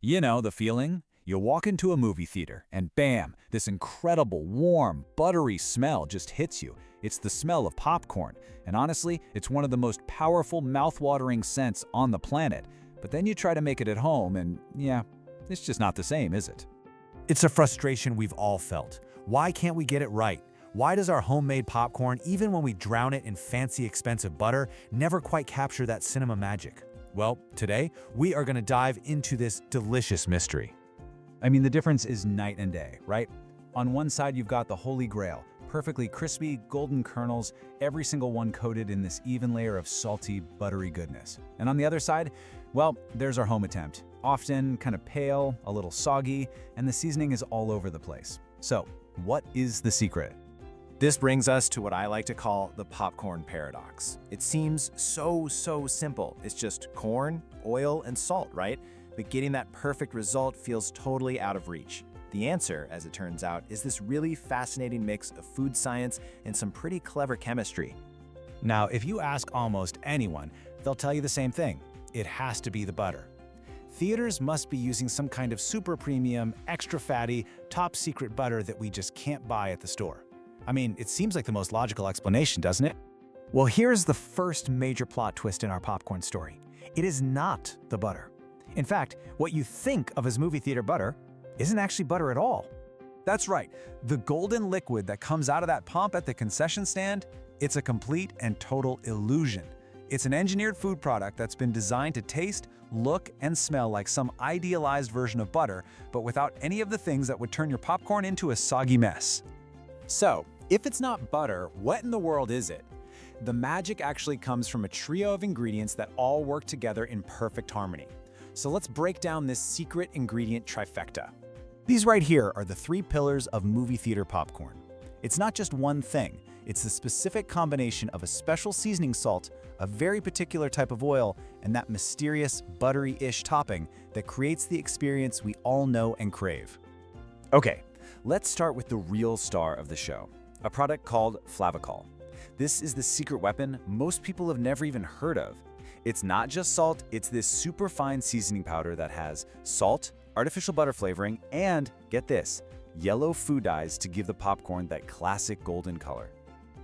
You know the feeling? You walk into a movie theater and bam, this incredible, warm, buttery smell just hits you. It's the smell of popcorn, and honestly, it's one of the most powerful mouth-watering scents on the planet. But then you try to make it at home and yeah, it's just not the same, is it? It's a frustration we've all felt. Why can't we get it right? Why does our homemade popcorn, even when we drown it in fancy expensive butter, never quite capture that cinema magic? Well, today, we are going to dive into this delicious mystery. I mean, the difference is night and day, right? On one side, you've got the holy grail, perfectly crispy, golden kernels, every single one coated in this even layer of salty, buttery goodness. And on the other side, well, there's our home attempt. Often kind of pale, a little soggy, and the seasoning is all over the place. So, what is the secret? This brings us to what I like to call the popcorn paradox. It seems so simple. It's just corn, oil, and salt, right? But getting that perfect result feels totally out of reach. The answer, as it turns out, is this really fascinating mix of food science and some pretty clever chemistry. Now, if you ask almost anyone, they'll tell you the same thing. It has to be the butter. Theaters must be using some kind of super premium, extra fatty, top secret butter that we just can't buy at the store. I mean, it seems like the most logical explanation, doesn't it? Well, here's the first major plot twist in our popcorn story. It is not the butter. In fact, what you think of as movie theater butter isn't actually butter at all. That's right. The golden liquid that comes out of that pump at the concession stand, it's a complete and total illusion. It's an engineered food product that's been designed to taste, look, and smell like some idealized version of butter, but without any of the things that would turn your popcorn into a soggy mess. So, if it's not butter, what in the world is it? The magic actually comes from a trio of ingredients that all work together in perfect harmony. So let's break down this secret ingredient trifecta. These right here are the three pillars of movie theater popcorn. It's not just one thing, it's the specific combination of a special seasoning salt, a very particular type of oil, and that mysterious buttery-ish topping that creates the experience we all know and crave. Okay, let's start with the real star of the show, a product called Flavacol. This is the secret weapon most people have never even heard of. It's not just salt, it's this super fine seasoning powder that has salt, artificial butter flavoring, and, get this, yellow food dyes to give the popcorn that classic golden color.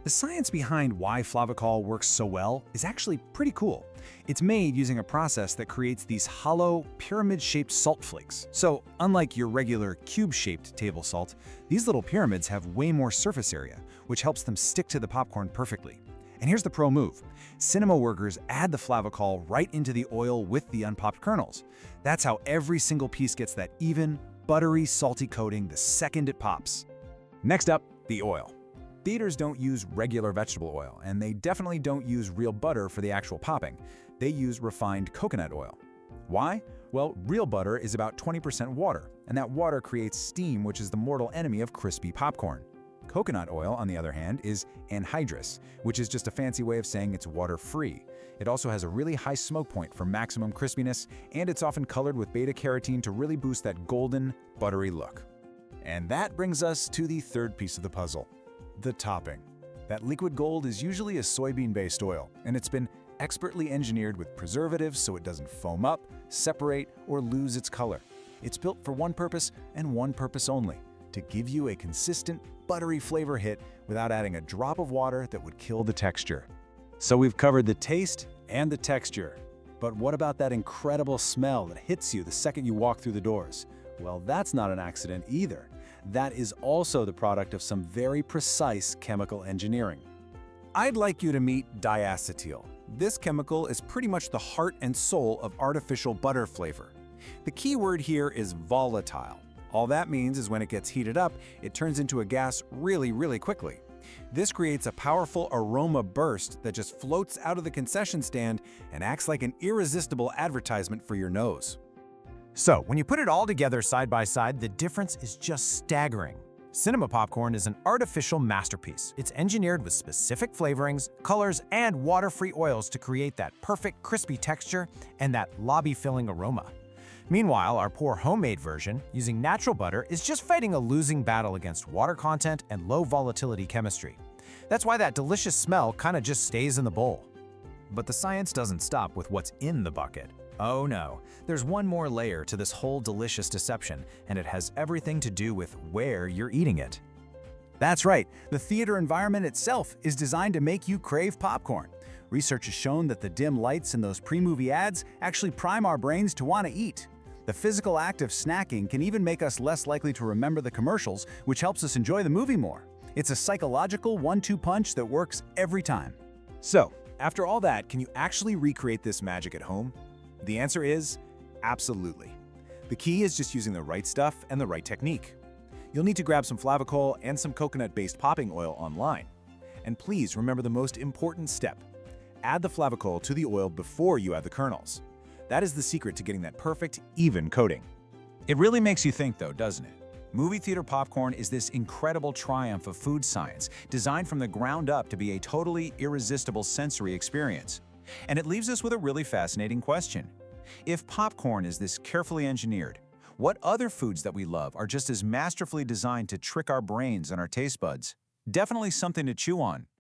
The science behind why Flavacol works so well is actually pretty cool. It's made using a process that creates these hollow, pyramid-shaped salt flakes. So, unlike your regular cube-shaped table salt, these little pyramids have way more surface area, which helps them stick to the popcorn perfectly. And here's the pro move. Cinema workers add the Flavacol right into the oil with the unpopped kernels. That's how every single piece gets that even, buttery, salty coating the second it pops. Next up, the oil. Theaters don't use regular vegetable oil, and they definitely don't use real butter for the actual popping. They use refined coconut oil. Why? Well, real butter is about 20% water, and that water creates steam, which is the mortal enemy of crispy popcorn. Coconut oil, on the other hand, is anhydrous, which is just a fancy way of saying it's water-free. It also has a really high smoke point for maximum crispiness, and it's often colored with beta-carotene to really boost that golden, buttery look. And that brings us to the third piece of the puzzle. The topping. That liquid gold is usually a soybean-based oil, and it's been expertly engineered with preservatives so it doesn't foam up, separate, or lose its color. It's built for one purpose and one purpose only, to give you a consistent, buttery flavor hit without adding a drop of water that would kill the texture. So we've covered the taste and the texture. But what about that incredible smell that hits you the second you walk through the doors? Well, that's not an accident either. That is also the product of some very precise chemical engineering. I'd like you to meet diacetyl. This chemical is pretty much the heart and soul of artificial butter flavor. The key word here is volatile. All that means is when it gets heated up, it turns into a gas really quickly. This creates a powerful aroma burst that just floats out of the concession stand and acts like an irresistible advertisement for your nose. So, when you put it all together side by side, the difference is just staggering. Cinema popcorn is an artificial masterpiece. It's engineered with specific flavorings, colors, and water-free oils to create that perfect crispy texture and that lobby-filling aroma. Meanwhile, our poor homemade version, using natural butter, is just fighting a losing battle against water content and low volatility chemistry. That's why that delicious smell kinda just stays in the bowl. But the science doesn't stop with what's in the bucket. Oh no, there's one more layer to this whole delicious deception, and it has everything to do with where you're eating it. That's right, the theater environment itself is designed to make you crave popcorn. Research has shown that the dim lights in those pre-movie ads actually prime our brains to want to eat. The physical act of snacking can even make us less likely to remember the commercials, which helps us enjoy the movie more. It's a psychological one-two punch that works every time. So, after all that, can you actually recreate this magic at home? The answer is absolutely. The key is just using the right stuff and the right technique. You'll need to grab some Flavacol and some coconut-based popping oil online. And please remember the most important step. Add the Flavacol to the oil before you add the kernels. That is the secret to getting that perfect, even coating. It really makes you think though, doesn't it? Movie theater popcorn is this incredible triumph of food science, designed from the ground up to be a totally irresistible sensory experience. And it leaves us with a really fascinating question. If popcorn is this carefully engineered, what other foods that we love are just as masterfully designed to trick our brains and our taste buds? Definitely something to chew on.